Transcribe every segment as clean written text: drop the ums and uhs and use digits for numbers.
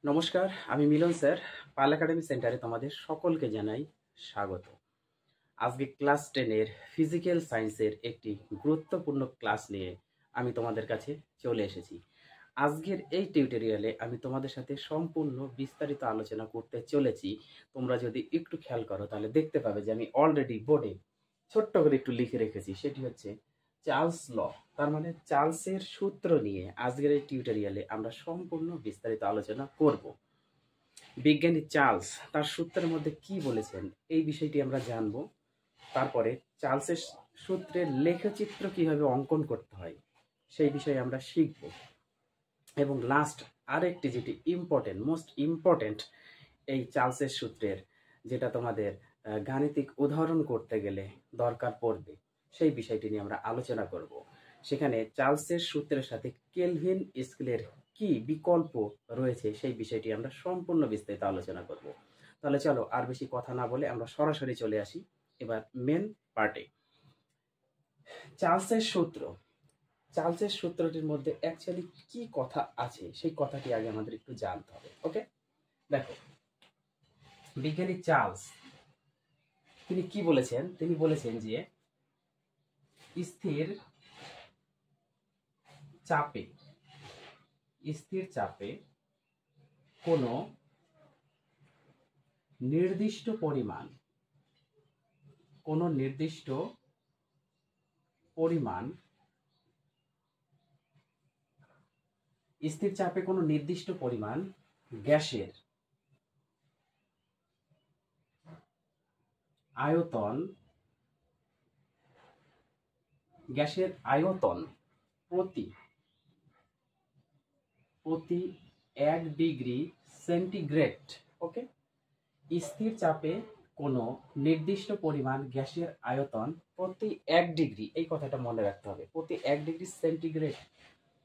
নমস্কার, আমি মিলন স্যার। পাল একাডেমি সেন্টারে তোমাদের সকলকে জানাই স্বাগত। আজকে ক্লাস 10-এর ফিজিক্যাল সায়েন্সের একটি গুরুত্বপূর্ণ ক্লাস নিয়ে আমি তোমাদের কাছে চলে এসেছি। আজকের এই টিউটোরিয়ালে আমি তোমাদের সাথে সম্পূর্ণ বিস্তারিত আলোচনা করতে চলেছি। তোমরা যদি একটু খেয়াল করো তাহলে দেখতে পাবে যে আমি অলরেডি বোর্ডে ছোট্ট করে একটু লিখে রেখেছি, সেটি হচ্ছে চার্লস ল। তার মানে চার্লসের সূত্র নিয়ে আজকের এই টিউটোরিয়ালে আমরা সম্পূর্ণ বিস্তারিত আলোচনা করব। বিজ্ঞানী চার্লস তার সূত্রের মধ্যে কি বলেছেন এই বিষয়টি আমরা জানব। তারপরে চার্লসের সূত্রের লেখচিত্র কিভাবে অঙ্কন করতে হয় সেই বিষয়ে আমরা শিখব। এবং লাস্ট আরেকটি যেটি মোস্ট ইম্পর্টেন্ট এই চার্লসের সূত্রের, যেটা তোমাদের গাণিতিক উদাহরণ করতে গেলে দরকার পড়বে, সেই বিষয়টি নিয়ে আমরা আলোচনা করব। সেখানে চার্লসের সূত্রের সাথে কেলভিন স্কেলের কি বিকল্প রয়েছে সেই বিষয়টি আমরা সম্পূর্ণ বিস্তারিত আলোচনা করব। তাহলে চলো আর বেশি কথা না বলে আমরা সরাসরি চলে আসি এবার মেন পার্টে। চার্লসের সূত্রটির মধ্যে অ্যাকচুয়ালি কি কথা আছে সেই কথাটি আগে আমাদের একটু জানতে হবে। ওকে, দেখো, বিজ্ঞানী চার্লস তিনি কি বলেছেন? তিনি বলেছেন যে স্থির চাপে কোনো নির্দিষ্ট পরিমাণ স্থির চাপে কোনো নির্দিষ্ট পরিমাণ গ্যাসের আয়তন প্রতি 1 ডিগ্রি সেন্টিগ্রেড। ওকে, স্থির চাপে কোনো নির্দিষ্ট পরিমাণ গ্যাসের আয়তন প্রতি 1 ডিগ্রি, এই কথাটা মনে রাখতে হবে, প্রতি 1 ডিগ্রি সেন্টিগ্রেড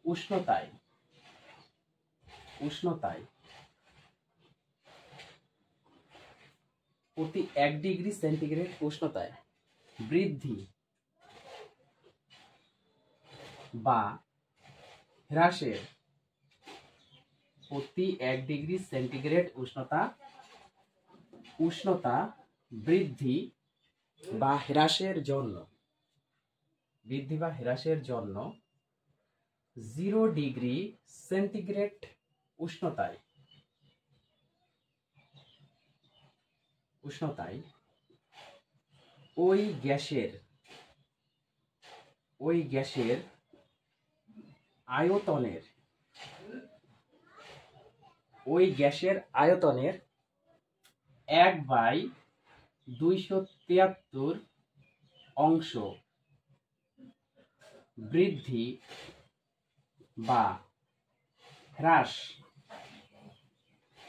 উষ্ণতায় প্রতি 1 ডিগ্রি সেন্টিগ্রেড উষ্ণতায় বৃদ্ধি বা হ্রাসের প্রতি 1 ডিগ্রি সেন্টিগ্রেড উষ্ণতা বৃদ্ধি বা হ্রাসের জন্য 0 ডিগ্রি সেন্টিগ্রেড উষ্ণতায় ওই গ্যাসের আয়তনের 1/273 অংশ বৃদ্ধি বা হ্রাস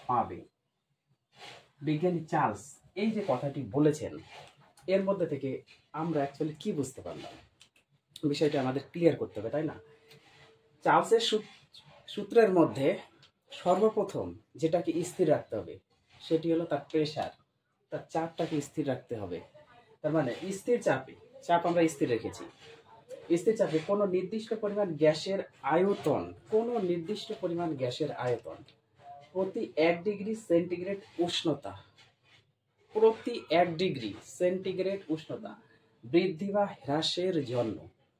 পাবে। বিজ্ঞানী চার্লস এই যে কথাটি বলেছেন, এর মধ্যে থেকে আমরা অ্যাকচুয়ালি কি বুঝতে পারলাম, বিষয়টা আমাদের ক্লিয়ার করতে হবে, তাই না? চার্লসের সূত্রের মধ্যে সর্বপ্রথম যেটাকে স্থির রাখতে হবে সেটি হলো তার প্রেসার, তার চাপটাকে স্থির রাখতে হবে। তার মানে চাপ আমরা স্থির রেখেছি। স্থির চাপে কোনো নির্দিষ্ট পরিমাণ গ্যাসের আয়তন প্রতি 1 ডিগ্রি সেন্টিগ্রেড উষ্ণতা বৃদ্ধি বা হ্রাসের জন্য,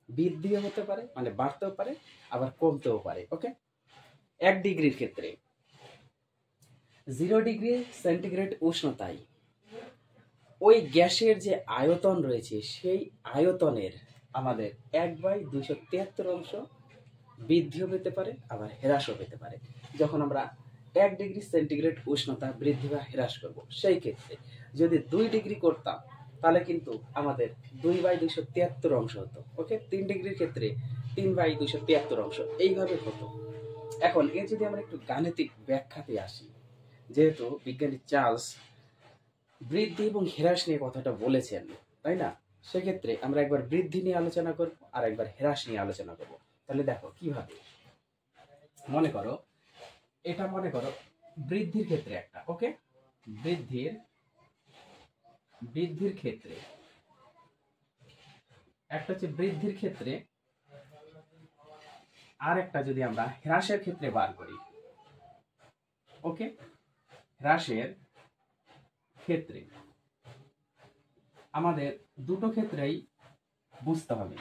বৃদ্ধিও হতে পারে মানে বাড়তেও পারে, আবার কমতেও পারে। ওকে, 1 ডিগ্রির ক্ষেত্রে 0 ডিগ্রি সেন্টিগ্রেড উষ্ণতায় ওই গ্যাসের যে আয়তন রয়েছে সেই আয়তনের আমাদের 1/273 অংশ বৃদ্ধিও পেতে পারে, আবার হ্রাসও পেতে পারে। যখন আমরা 1 ডিগ্রি সেন্টিগ্রেড উষ্ণতা বৃদ্ধি বা হ্রাস করব, সেই ক্ষেত্রে যদি 2 ডিগ্রি করতাম তাহলে কিন্তু আমাদের 2/273 অংশ হতো। ওকে, 3 ডিগ্রির ক্ষেত্রে 3/273 অংশ, এইভাবে হতো। এখন যদি আমরা একটু গাণিতিক ব্যাখ্যাতে আসি, যেহেতু বিজ্ঞানী চার্লস বৃদ্ধি এবং হ্রাস নিয়ে কথাটা বলেছেন, তাই না? সেক্ষেত্রে আমরা একবার বৃদ্ধি নিয়ে আলোচনা করব আর একবার হ্রাস নিয়ে আলোচনা করব। তাহলে দেখো কিভাবে, মনে করো বৃদ্ধির ক্ষেত্রে একটা, ওকে, বৃদ্ধির ক্ষেত্রে একটা হচ্ছে বৃদ্ধির ক্ষেত্রে, আর একটা যদি আমরা হ্রাসের ক্ষেত্রে বার করি। ওকে, হ্রাসের ক্ষেত্রে আমাদের দুটো ক্ষেত্রেই বুঝতে হবে।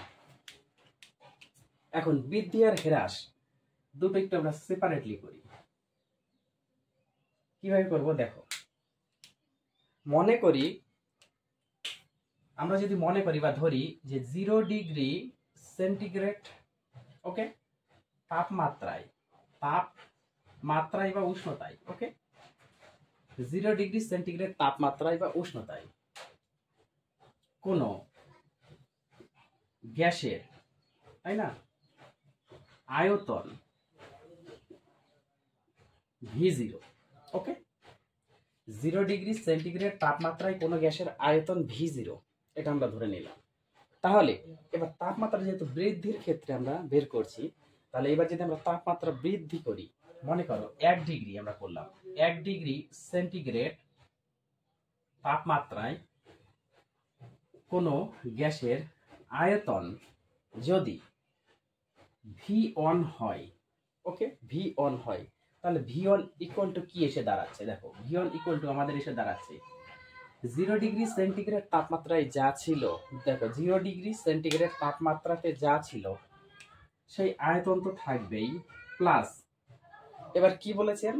এখন বৃদ্ধি আর হ্রাস দুটো একটু আমরা সেপারেটলি করি। কিভাবে করব দেখো, মনে করি আমরা যদি মনে করি বা ধরি যে 0 ডিগ্রি সেন্টিগ্রেড, ওকে, তাপমাত্রায় বা উষ্ণতায়, ওকে, 0 ডিগ্রি সেন্টিগ্রেড তাপমাত্রায় বা উষ্ণতায় কোন গ্যাসের, তাই না, আয়তন V0, ওকে, 0 ডিগ্রি সেন্টিগ্রেড তাপমাত্রায় কোনো গ্যাসের আয়তন V0, এটা আমরা ধরে নিলাম। তাহলে এবার তাপমাত্রা যেহেতু বৃদ্ধির ক্ষেত্রে আমরা বের করছি, তাহলে এবার যদি আমরা তাপমাত্রা বৃদ্ধি করি, মনে করো 1 ডিগ্রি আমরা করলাম, 1 ডিগ্রি সেন্টিগ্রেড তাপমাত্রায় কোনো গ্যাসের আয়তন যদি V1 হয়, ওকে, V1 হয়, তাহলে V1 ইকুয়াল টু কি এসে দাঁড়াচ্ছে? দেখো, V1 ইকুয়াল টু আমাদের এসে দাঁড়াচ্ছে 0 ডিগ্রি সেন্টিগ্রেড তাপমাত্রায় যা ছিল, দেখো 0 ডিগ্রি সেন্টিগ্রেড তাপমাত্রাতে যা ছিল সেই আয়তন তো থাকবেই, প্লাস এবার কি বলেছেন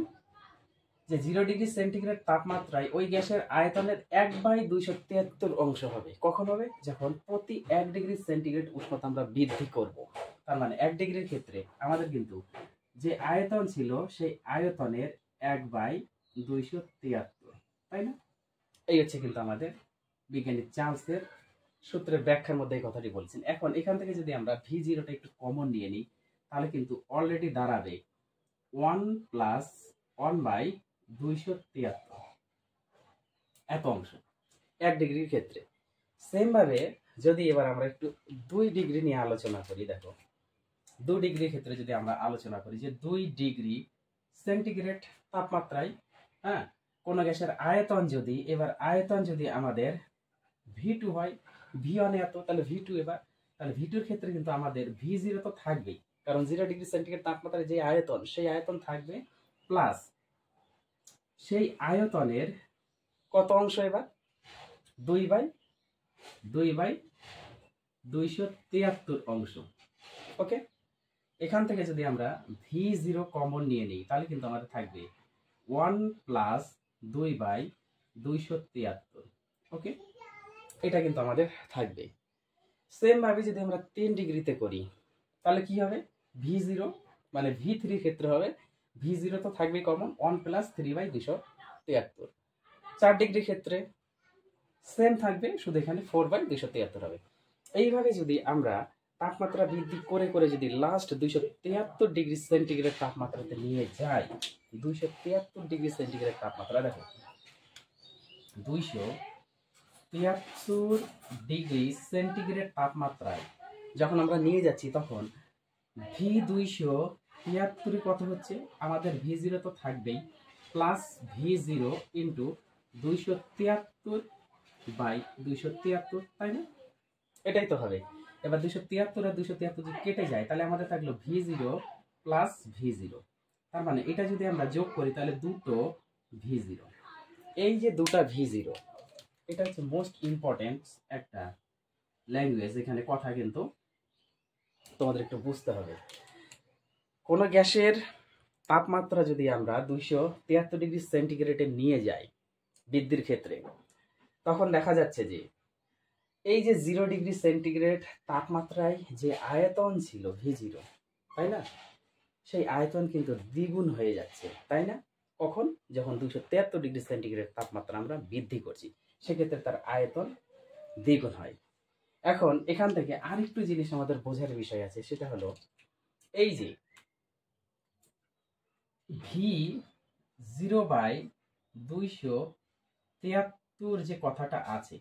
যে 0 ডিগ্রি সেন্টিগ্রেড তাপমাত্রায় ওই গ্যাসের আয়তনের 1/273 অংশ হবে। কখন হবে? যখন প্রতি 1 ডিগ্রি সেন্টিগ্রেড উষ্ণতা আমরা বৃদ্ধি করব। তার মানে 1 ডিগ্রির ক্ষেত্রে আমাদের কিন্তু যে আয়তন ছিল সেই আয়তনের 1/273, তাই না? এই হচ্ছে কিন্তু আমাদের বিজ্ঞানী চার্লসের সূত্রের ব্যাখ্যার মধ্যে এই কথাটি বলছেন। এখন এখান থেকে যদি আমরা V0টা একটু কমন নিয়ে নিই, তাহলে কিন্তু অলরেডি দাঁড়াবে 1 প্লাস 1/273 এত অংশ 1 ডিগ্রির ক্ষেত্রে। সেম ভাবে যদি এবার আমরা একটু 2 ডিগ্রি নিয়ে আলোচনা করি, দেখো 2 ডিগ্রির ক্ষেত্রে যদি আমরা আলোচনা করি যে 2 ডিগ্রি সেন্টিগ্রেড তাপমাত্রায়, হ্যাঁ, কোন গ্যাসের আয়তন যদি, এবার আয়তন যদি আমাদের V2 হয়, V1 এত, তাহলে V2 এবার, তাহলে V2 এর ক্ষেত্রে কিন্তু আমাদের V0 তো থাকবেই, কারণ 0 ডিগ্রি সেন্টিগ্রেড তাপমাত্রায় যে আয়তন সেই আয়তন থাকবে, প্লাস সেই আয়তনের কত অংশ? এবার 2/273 অংশ, ওকে। এখান থেকে যদি আমরা V0 কমন নিয়ে নিই, তাহলে কিন্তু আমাদের থাকবে 1 প্লাস 2/273, ওকে, এটা কিন্তু আমাদের থাকবে। সেম ভাবে যদি আমরা 3 ডিগ্রিতে করি, তাহলে কি হবে? V0 মানে V3 ক্ষেত্রে হবে, V0 তো থাকবে কমন, 1 প্লাস 3/273। 4 ডিগ্রি ক্ষেত্রে সেম থাকবে, শুধু এখানে 4/273 হবে। এইভাবে যদি আমরা তাপমাত্রা বৃদ্ধি করে করে যদি লাস্ট 273 ডিগ্রি সেন্টিগ্রেড তাপমাত্রাতে নিয়ে যাই, 273 ডিগ্রি সেন্টিগ্রেড তাপমাত্রা, দেখো 273 ডিগ্রি সেন্টিগ্রেড তাপমাত্রায় যখন আমরা নিয়ে যাচ্ছি, তখন V273 কত হচ্ছে? আমাদের V0 তো থাকবেই, প্লাস V0 ইন্টু 273/273, তাই না? এটাই তো হবে। এবার 273 আর 273 যদি কেটে যায়, তাহলে আমাদের থাকলো V0 প্লাস V0। তার মানে এটা যদি আমরা যোগ করি, তাহলে দুটো V0। এই যে দুটা V0, এটা হচ্ছে মোস্ট ইম্পর্টেন্ট একটা ল্যাঙ্গুয়েজ। এখানে কথা কিন্তু তোমাদের একটু বুঝতে হবে। কোন গ্যাসের তাপমাত্রা যদি আমরা 273 ডিগ্রি সেন্টিগ্রেডে নিয়ে যাই বৃদ্ধির ক্ষেত্রে, তখন দেখা যাচ্ছে যে এই যে 0 ডিগ্রি সেন্টিগ্রেড তাপমাত্রায় যে আয়তন ছিল V0, তাই না, সেই আয়তন কিন্তু দ্বিগুণ হয়ে যাচ্ছে, তাই না? কখন? যখন 273 ডিগ্রি সেন্টিগ্রেড তাপমাত্রা আমরা বৃদ্ধি করছি, সেক্ষেত্রে তার আয়তন দ্বিগুণ হয়। এখন এখান থেকে আরেকটু জিনিস আমাদের বোঝার বিষয় আছে, সেটা হলো এই যে V0/273 যে কথাটা আছে,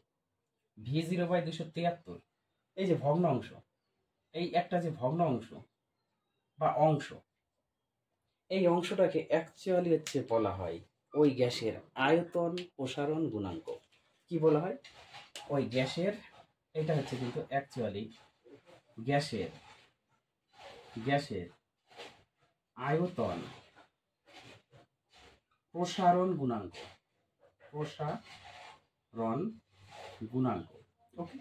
V0/273, এই যে ভগ্ন অংশ, এই একটা যে ভগ্ন অংশ বা অংশ, এই অংশটাকে অ্যাকচুয়ালি হচ্ছে বলা হয় ওই গ্যাসের আয়তন প্রসারণ গুণাঙ্ক। কি বলা হয়? ওই গ্যাসের, এটা হচ্ছে কিন্তু অ্যাকচুয়ালি গ্যাসের আয়তন প্রসারণ গুণাঙ্ক, প্রসারণ গুণাঙ্ক। ওকে,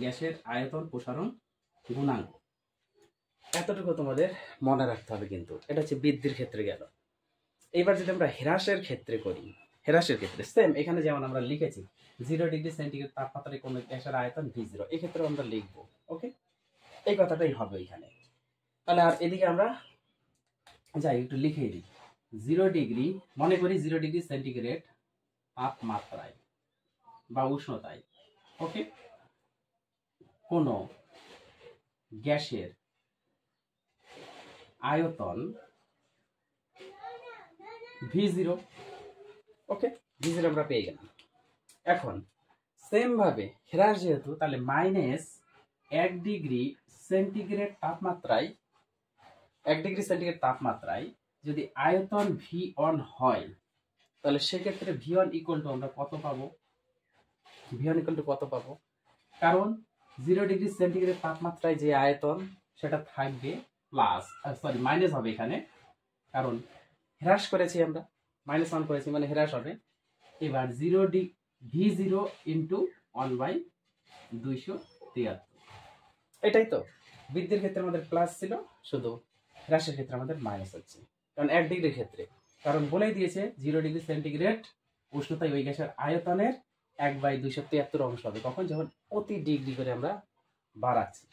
গ্যাসের আয়তন প্রসারণ গুণাঙ্ক, এতটুকু তোমাদের মনে রাখতে হবে। কিন্তু এটা হচ্ছে বৃদ্ধির ক্ষেত্রে গেল। এবার যদি আমরা হ্রাসের ক্ষেত্রে করি, হ্রাসের ক্ষেত্রে সেম এখানে যেমন আমরা লিখেছি 0 ডিগ্রি সেন্টিগ্রেড তাপমাত্রায় কোনো গ্যাসের আয়তন V0, এক্ষেত্রে আমরা লিখব। ওকে, এই কথাটাই হবে এখানে। তাহলে আর এদিকে আমরা যাই একটু লিখে দিই। 0 ডিগ্রি, মনে করি 0 ডিগ্রি সেন্টিগ্রেড তাপমাত্রায় বা উষ্ণতায়, ওকে, কোনো গ্যাসের আয়তন V0। ওকে, V0 আমরা পেয়ে গেলাম। এখন সেম ভাবে হ্রাস যেহেতু, তাহলে -1 ডিগ্রি সেন্টিগ্রেড তাপমাত্রায়, 1 ডিগ্রি সেন্টিগ্রেড তাপমাত্রায় যদি আয়তন V1 হয়, তাহলে সেক্ষেত্রে V1 ইকুয়াল টু আমরা কত পাবো? V1 ইকুয়াল টু কত পাবো? কারণ 0 ডিগ্রি সেন্টিগ্রেড তাপমাত্রায় যে আয়তন সেটা থাকবে প্লাস, সরি মাইনাস হবে এখানে, কারণ হ্রাস করেছি আমরা, -1 করেছি মানে হ্রাস হবে। এবার V0 ইন্টু 1/273, এটাই তো। বৃদ্ধির ক্ষেত্রে আমাদের প্লাস ছিল, শুধু হ্রাসের ক্ষেত্রে আমাদের মাইনাস হচ্ছে, কারণ 1 ডিগ্রির ক্ষেত্রে, কারণ বলেই দিয়েছে 0 ডিগ্রি সেন্টিগ্রেড উষ্ণতায় ওই গ্যাসের আয়তনের 1/273 অংশ হবে। কখন? যখন প্রতি ডিগ্রি করে আমরা বাড়াচ্ছি।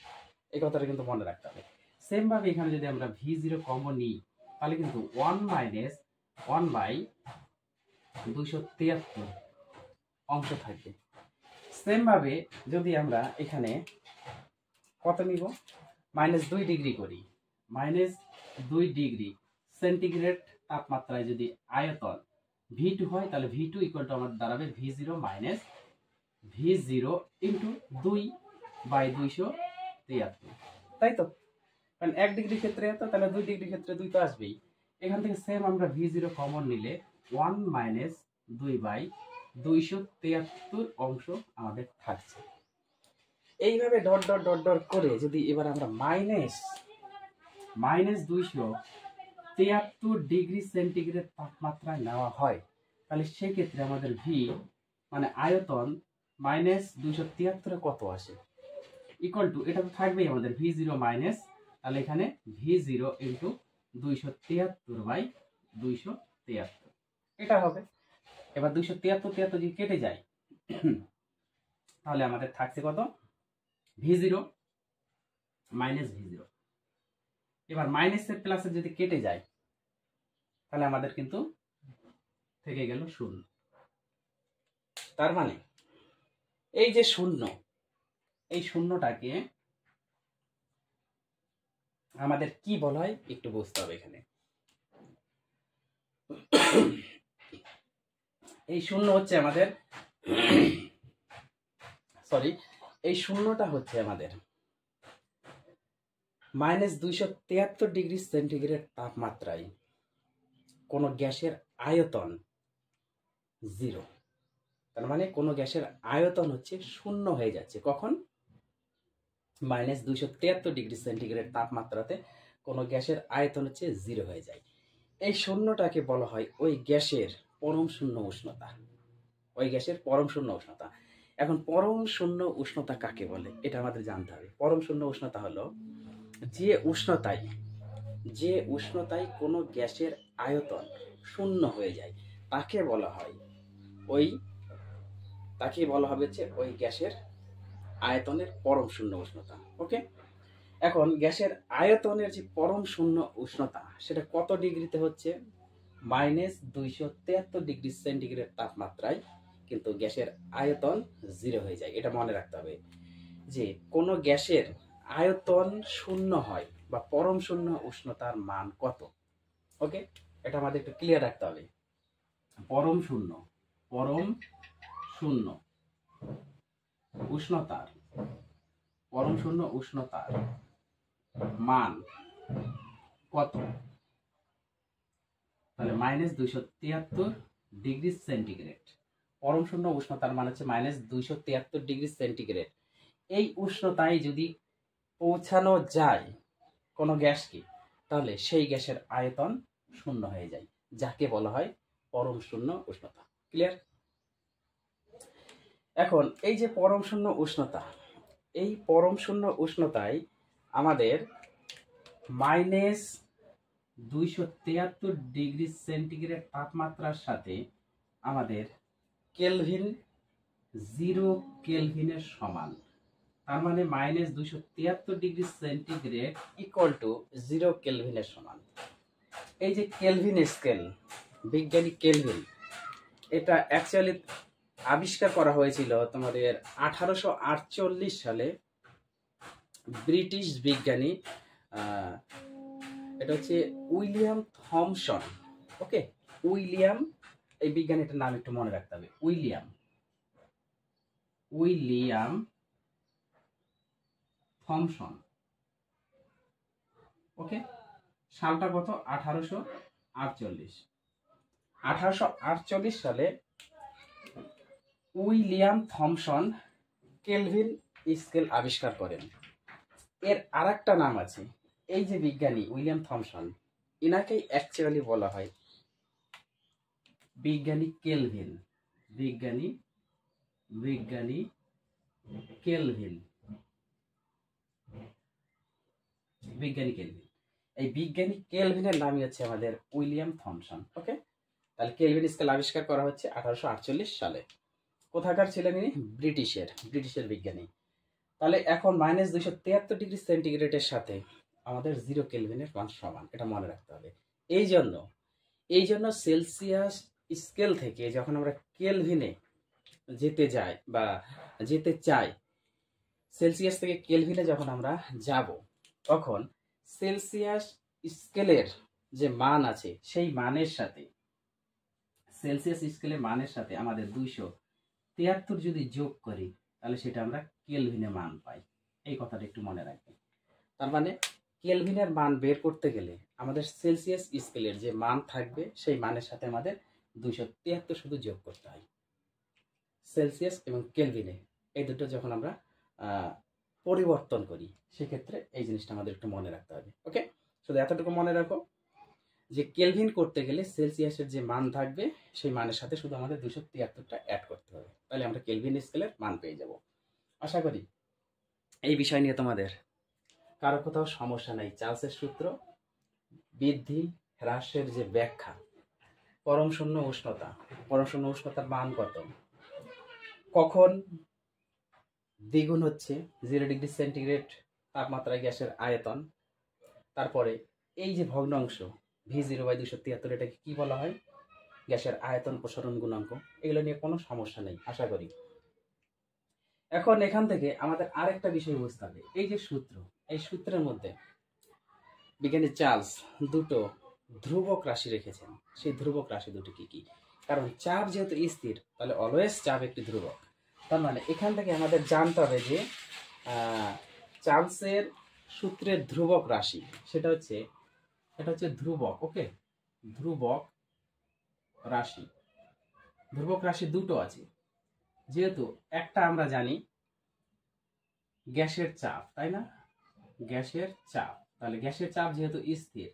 এই কথাটা কিন্তু মনে রাখতে হবে। সেম ভাবে এখানে যদি আমরা V0 কমন নিই, তাহলে কিন্তু 1-1/273 অংশ থাকবে। সেম ভাবে যদি আমরা এখানে কত নিব, -2 ডিগ্রি করি, -2 ডিগ্রি সেন্টিগ্রেড তাপমাত্রায় যদি আয়তন V2 হয়, তাহলে V2 ইকুয়াল টু আমাদের দাঁড়াবে V0 ইন্টু 2/273, তাই তো? কারণ 1 ডিগ্রির ক্ষেত্রে এত, তাহলে 2 ডিগ্রির ক্ষেত্রে 2 তো আসবেই। এখান থেকে সেম আমরা V0 কমন নিলে 1 - 2/273 অংশ আমাদের থাকছে। এইভাবে ডট ডট ডট ডট করে যদি এবার আমরা -273 ডিগ্রি সেন্টিগ্রেড তাপমাত্রায় নেওয়া হয়, তাহলে সেক্ষেত্রে আমাদের V মানে আয়তন -273 কত আসে, ইকুয়াল টু, এটা তো থাকবেই আমাদের V0 মাইনাস, তাহলে এখানে V0 ইন্টু 273/273, এটা হবে। এবার 273 যদি কেটে যায়, তাহলে আমাদের থাকছে কত? V0 minus V0। এবার মাইনাসের প্লাসে যদি কেটে যায়, তাহলে আমাদের কিন্তু থেকে গেল 0। তার মানে এই যে 0, এই শূন্যটাকে আমাদের কি বলা হয় একটু বুঝতে হবে এখানে। এই 0 হচ্ছে আমাদের, সরি, এই শূন্যটা হচ্ছে আমাদের -273 ডিগ্রি সেন্টিগ্রেড তাপমাত্রায় কোন গ্যাসের আয়তন 0। তার মানে কোন গ্যাসের আয়তন হচ্ছে 0 হয়ে যাচ্ছে। কখন? -273 ডিগ্রি সেন্টিগ্রেড তাপমাত্রাতে কোন গ্যাসের আয়তন হচ্ছে 0 হয়ে যায়। এই শূন্যটাকে বলা হয় ওই গ্যাসের পরম শূন্য উষ্ণতা, ওই গ্যাসের পরম শূন্য উষ্ণতা। এখন পরম শূন্য উষ্ণতা কাকে বলে এটা আমাদের জানতে হবে। পরম শূন্য উষ্ণতা হলো যে উষ্ণতায় কোনো গ্যাসের আয়তন 0 হয়ে যায়, তাকে বলা হবে হচ্ছে ওই গ্যাসের আয়তনের পরম শূন্য উষ্ণতা। ওকে, এখন গ্যাসের আয়তনের যে পরম শূন্য উষ্ণতা সেটা কত ডিগ্রিতে হচ্ছে? -273 ডিগ্রি সেন্টিগ্রেড তাপমাত্রায় কিন্তু গ্যাসের আয়তন 0 হয়ে যায়। এটা মনে রাখতে হবে যে কোনো গ্যাসের আয়তন 0 হয় বা পরম শূন্য উষ্ণতার মান কত। ওকে, এটা আমাদের একটু ক্লিয়ার রাখতে হবে। পরম শূন্য উষ্ণতার মান কত? তাহলে -273 ডিগ্রি সেন্টিগ্রেড, পরম শূন্য উষ্ণতার মান হচ্ছে -273 ডিগ্রি সেন্টিগ্রেড। এই উষ্ণতায় যদি পৌঁছানো যায় কোনো গ্যাসকে, তাহলে সেই গ্যাসের আয়তন 0 হয়ে যায়। যাকে বলা হয় পরম শূন্য উষ্ণতা। ক্লিয়ার? এখন এই যে পরম শূন্য উষ্ণতা, এই পরম শূন্য উষ্ণতায় আমাদের -273 ডিগ্রি সেন্টিগ্রেড তাপমাত্রার সাথে আমাদের কেলভিন 0 কেলভিনের সমান। তার মানে -273 ডিগ্রি সেন্টিগ্রেড ইকুয়াল টু 0 কেলভিনের সমান। এই যে কেলভিন স্কেল, বিজ্ঞানী কেলভিন, এটা অ্যাকচুয়ালি আবিষ্কার করা হয়েছিল তোমাদের 1848 সালে ব্রিটিশ বিজ্ঞানী, এটা হচ্ছে উইলিয়াম থমসন। ওকে, উইলিয়াম, এই বিজ্ঞানীটার নাম একটু মনে রাখতে হবে, উইলিয়াম থমসন। ওকে, সালটা কত? 1848 সালে উইলিয়াম থমসন কেলভিন স্কেল আবিষ্কার করেন। এর আরেকটা নাম আছে, এই যে বিজ্ঞানী উইলিয়াম থমসন, এনাকেই অ্যাকচুয়ালি বলা হয় বিজ্ঞানী কেলভিন। বিজ্ঞানী কেলভিন, এই বিজ্ঞানী কেলভিনের নামই হচ্ছে আমাদের উইলিয়াম থমসন। ওকে, তাহলে কেলভিন স্কেল আবিষ্কার করা হচ্ছে 1848 সালে। কোথাকার ছিলেন ইনি? ব্রিটিশের বিজ্ঞানী। তাহলে এখন -273 ডিগ্রি সেন্টিগ্রেডের সাথে আমাদের 0 কেলভিনের মান সমান, এটা মনে রাখতে হবে। এই জন্য সেলসিয়াস স্কেল থেকে যখন আমরা কেলভিনে যেতে চাই, সেলসিয়াস থেকে কেলভিনে যখন আমরা যাব, তখন সেলসিয়াস স্কেলের যে মান আছে সেই মানের সাথে, সেলসিয়াস স্কেলের মানের সাথে আমাদের 273 যদি যোগ করি, তাহলে সেটা আমরা কেলভিনে মান পাই। এই কথাটা একটু মনে রাখবেন। তার মানে কেলভিনের মান বের করতে গেলে আমাদের সেলসিয়াস স্কেলের যে মান থাকবে সেই মানের সাথে আমাদের 273 শুধু যোগ করতে হয়। সেলসিয়াস এবং কেলভিনে এই দুটো যখন আমরা পরিবর্তন করি, সেক্ষেত্রে এই জিনিসটা আমাদের একটু মনে রাখতে হবে। ওকে, শুধু এতটুকু মনে রাখো যে কেলভিন করতে গেলে সেলসিয়াসের যে মান থাকবে সেই মানের সাথে শুধু আমাদের 273টা অ্যাড করতে হবে, তাহলে আমরা কেলভিন স্কেলের মান পেয়ে যাব। আশা করি এই বিষয় নিয়ে তোমাদের কারো কোথাও সমস্যা নাই। চার্লসের সূত্র, বৃদ্ধি হ্রাসের যে ব্যাখ্যা, পরম শূন্য উষ্ণতার মান কত, কখন দ্বিগুণ হচ্ছে 0 ডিগ্রি সেন্টিগ্রেড তাপমাত্রায় গ্যাসের আয়তন, তারপরে এই যে ভগ্নাংশ V0/273, এটাকে কি বলা হয়? গ্যাসের আয়তন প্রসারণ গুণাঙ্ক। এগুলো নিয়ে কোনো সমস্যা নেই আশা করি। এখন এখান থেকে আমাদের আরেকটা বিষয় বুঝতে হবে, এই যে সূত্র, এই সূত্রের মধ্যে বিজ্ঞানী চার্লস দুটো ধ্রুবক রাশি রেখেছেন। সেই ধ্রুবক রাশি দুটো কি কি? কারণ চাপ যেহেতু স্থির, তাহলে অলওয়েজ চাপ একটি ধ্রুবক। তার মানে এখান থেকে আমাদের জানতে হবে যে চার্লসের সূত্রের ধ্রুবক রাশি, এটা হচ্ছে ধ্রুবক। ওকে, ধ্রুবক রাশি দুটো আছে। যেহেতু একটা আমরা জানি গ্যাসের চাপ, তাই না? গ্যাসের চাপ, তাহলে গ্যাসের চাপ যেহেতু স্থির,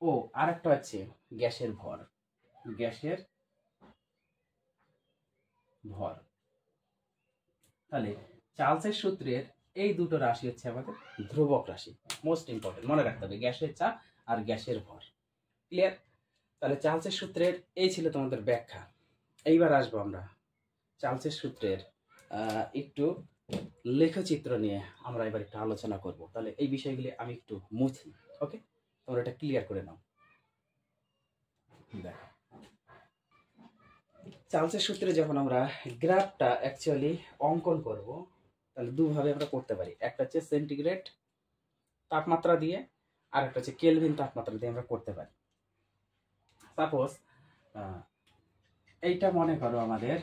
ও আরেকটা হচ্ছে গ্যাসের ভর। তাহলে চার্লসের সূত্রের এই দুটো রাশি হচ্ছে আমাদের ধ্রুবক রাশি। মোস্ট ইম্পর্টেন্ট, মনে রাখতে হবে গ্যাসের চাপ আর গ্যাসের ভর। ক্লিয়ার? তাহলে চার্লসের সূত্রের এই ছিল তোমাদের ব্যাখ্যা। এইবার আসবো আমরা চার্লসের সূত্রের একটু লেখচিত্র নিয়ে আমরা এবার একটু আলোচনা করব। তাহলে এই বিষয়গুলি আমি একটু মুছি। ওকে, তোমরা এটা ক্লিয়ার করে নাও। দেখো, চার্লসের সূত্রে যখন আমরা গ্রাফটা অ্যাকচুয়ালি অঙ্কন করব, তাহলে দুভাবে আমরা করতে পারি। একটা হচ্ছে সেন্টিগ্রেড তাপমাত্রা দিয়ে, আর একটা হচ্ছে কেলভিন তাপমাত্রা দিয়ে আমরা করতে পারি। সাপোজ এইটা মনে করো আমাদের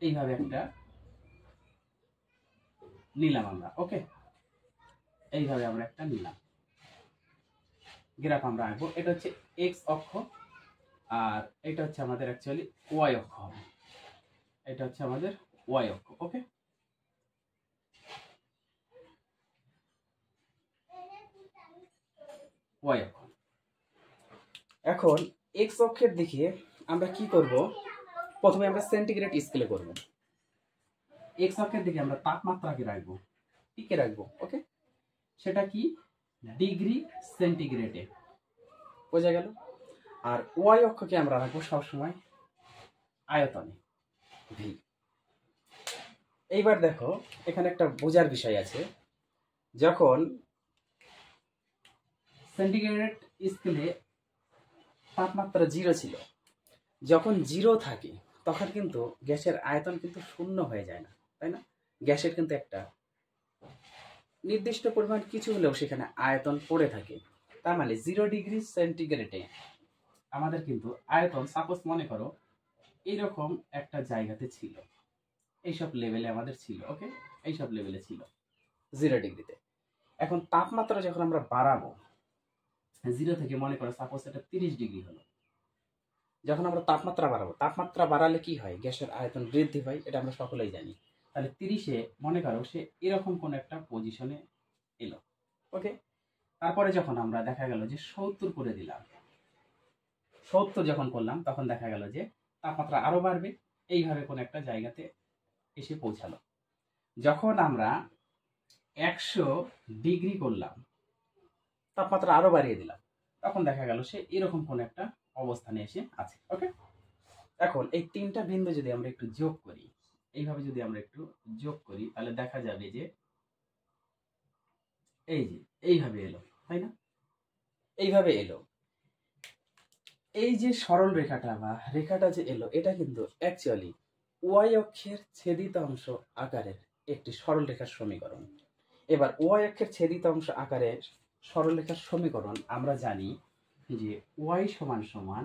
এইভাবে একটা নিলাম আমরা। ওকে, এইভাবে আমরা একটা নিলাম, গ্রাফ আমরা আঁকবো। এটা হচ্ছে এক্স অক্ষ, আর এটা হচ্ছে আমাদের অ্যাকচুয়ালি ওয়াই অক্ষ হবে। এটা হচ্ছে আমাদের ওয়াই অক্ষ। ওকে, ওয়াই অক্ষ। এখন এক্স অক্ষের দিকে আমরা কি করব, প্রথমে আমরা সেন্টিগ্রেড স্কেলে করব। এক্স অক্ষের দিকে আমরা তাপমাত্রাকে রাখবো, টিকে রাখবো, ওকে। সেটা কি, ডিগ্রি সেন্টিগ্রেডে, বোঝা গেল। আর ওয়াই অক্ষকে আমরা রাখবো সবসময় আয়তনে, ভি। এইবার দেখো এখানে একটা বোঝার বিষয় আছে, যখন সেন্টিগ্রেড স্কেলে তাপমাত্রা 0 ছিল, যখন 0 থাকে তখন কিন্তু গ্যাসের আয়তন কিন্তু শূন্য হয়ে যায় না, তাই না? গ্যাসের কিন্তু একটা নির্দিষ্ট পরিমাণ কিছু হলেও সেখানে আয়তন পড়ে থাকে। তার মানে 0 ডিগ্রি সেন্টিগ্রেডে আমাদের কিন্তু আয়তন, সাপোজ মনে করো এইরকম একটা জায়গাতে ছিল, এইসব লেভেলে আমাদের ছিল, ওকে, এইসব লেভেলে ছিল 0 ডিগ্রিতে। এখন তাপমাত্রা যখন আমরা বাড়াবো 0 থেকে, মনে করো সাপোজ এটা 30 ডিগ্রি হলো, যখন আমরা তাপমাত্রা বাড়াবো, তাপমাত্রা বাড়ালে কি হয়, গ্যাসের আয়তন বৃদ্ধি পায়, এটা আমরা সকলেই জানি। তাহলে 30-এ মনে করো সে এরকম কোন একটা পজিশনে এলো, ওকে। তারপরে যখন আমরা দেখা গেল যে 70 করে দিলাম, 70 যখন করলাম তখন দেখা গেল যে তাপমাত্রা আরো বাড়বে, এইভাবে কোন একটা জায়গাতে এসে পৌঁছালো। যখন আমরা 100 ডিগ্রি করলাম, তাপমাত্রা আরো বাড়িয়ে দিলাম, তখন দেখা গেল সে এরকম কোন একটা অবস্থানে এসে আছে, ওকে। এখন এই তিনটা বিন্দু যদি আমরা একটু যোগ করি, এইভাবে যদি আমরা একটু যোগ করি, তাহলে দেখা যাবে যে এই যে এইভাবে এলো, তাই না? এইভাবে এলো। এই যে সরল রেখাটা বা রেখাটা যে এলো, এটা কিন্তু অ্যাকচুয়ালি ওয়াই অক্ষের ছেদিত অংশ আকারের একটি সরল রেখার সমীকরণ। এবার ওয়াই অক্ষের ছেদিত অংশ আকারের সরল রেখার সমীকরণ আমরা জানি যে ওয়াই সমান সমান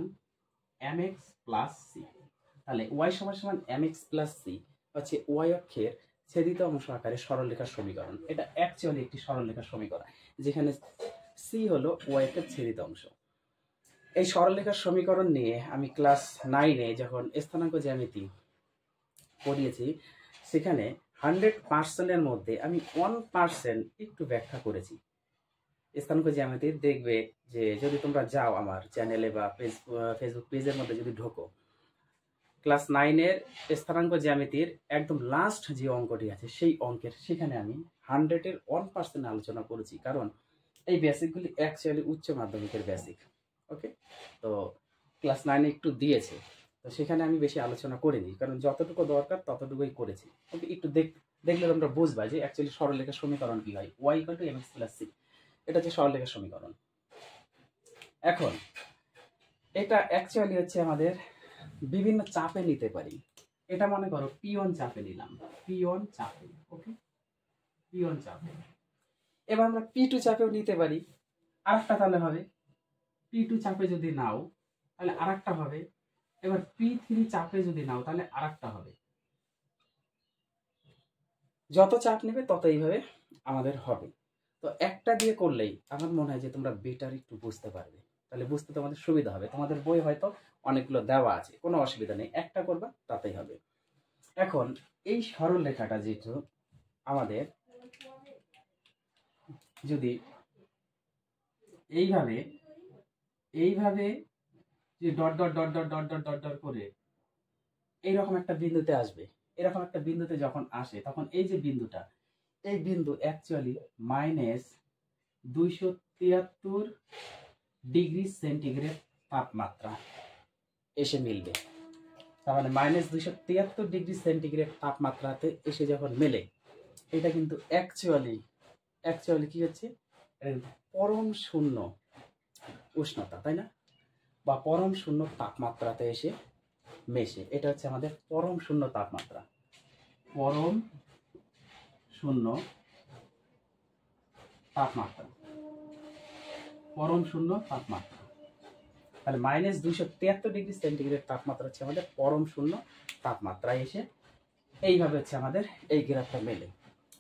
mx প্লাস সি। তাহলে ওয়াই সমান সমান mx প্লাস সি হচ্ছে ওয়াই অক্ষের ছেদিত অংশ আকারে সরলরেখার সমীকরণ। এটা অ্যাকচুয়ালি একটি সরলরেখার সমীকরণ, যেখানে সি হলো ওয়াই অক্ষের ছেদিত অংশ। এই সরলরেখার সমীকরণ নিয়ে আমি ক্লাস 9-এ যখন স্থানাঙ্ক জ্যামিতি পড়িয়েছি, সেখানে 100%-এর মধ্যে আমি 1% একটু ব্যাখ্যা করেছি স্থানাঙ্ক জ্যামিতির। দেখবে যে যদি তোমরা যাও আমার চ্যানেলে বা ফেসবুক পেজের মধ্যে যদি ঢোকো, ক্লাস 9-এর স্থানাঙ্ক জ্যামিতির একদম লাস্ট যে অঙ্কটি আছে সেই অঙ্কের, সেখানে আমি 100-এর 1% আলোচনা করেছি, কারণ এই বেসিকগুলি অ্যাকচুয়ালি উচ্চ মাধ্যমিকের বেসিক, ওকে। তো ক্লাস 9-এ একটু দিয়েছে, তো সেখানে আমি বেশি আলোচনা করিনি, কারণ যতটুকু দরকার ততটুকুই করেছি, ওকে। একটু দেখলে তোমরা বুঝবা যে অ্যাকচুয়ালি সরলরেখার সমীকরণ কি হয়, Y equal to MX plus C, এটা হচ্ছে সরলরেখার সমীকরণ। এখন এটা অ্যাকচুয়ালি হচ্ছে আমাদের বিভিন্ন চাপে নিতে পারি। এটা মনে করো P1 চাপে নিলাম, P1 চাপে, ওকে, P1 চাপে। এবার আমরা P2 চাপেও নিতে পারি, আরেকটা তাহলে হবে। P2 চাপে যদি নাও তাহলে আরেকটা হবে। এবার P3 চাপে যদি নাও তাহলে আরেকটা হবে। যত চাপ নেবে তত এইভাবে আমাদের হবে। তো একটা দিয়ে করলেই আমার মনে হয় যে তোমরা বেটার একটু বুঝতে পারবে, তাহলে বুঝতে তোমাদের সুবিধা হবে। তোমাদের বই হয়তো অনেকগুলো দেওয়া আছে, কোনো অসুবিধা নেই, একটা করবা তাতেই হবে। এখন এই সরল রেখাটা যেহেতু আমাদের যদি এইভাবে এইভাবে যে dot dot dot dot dot dot dot dot করে এইরকম একটা বিন্দুতে আসবে, এরকম একটা বিন্দুতে যখন আসে তখন এই যে বিন্দুটা, এই বিন্দু অ্যাকচুয়ালি -273 ডিগ্রি সেন্টিগ্রেড তাপমাত্রা এসে মিলবে। তার মানে -273 ডিগ্রি সেন্টিগ্রেড তাপমাত্রাতে এসে যখন মেলে, এটা কিন্তু অ্যাকচুয়ালি কি হচ্ছে, পরম শূন্য উষ্ণতা, তাই না? বা পরম শূন্য তাপমাত্রাতে এসে মেশে, এটা হচ্ছে আমাদের পরম শূন্য তাপমাত্রা, পরম শূন্য তাপমাত্রা, পরম শূন্য তাপমাত্রা। তাহলে -273 ডিগ্রি সেন্টিগ্রেড তাপমাত্রা হচ্ছে আমাদের পরম শূন্য তাপমাত্রায় এসে এইভাবে হচ্ছে আমাদের এই গ্রাফটা মেলে।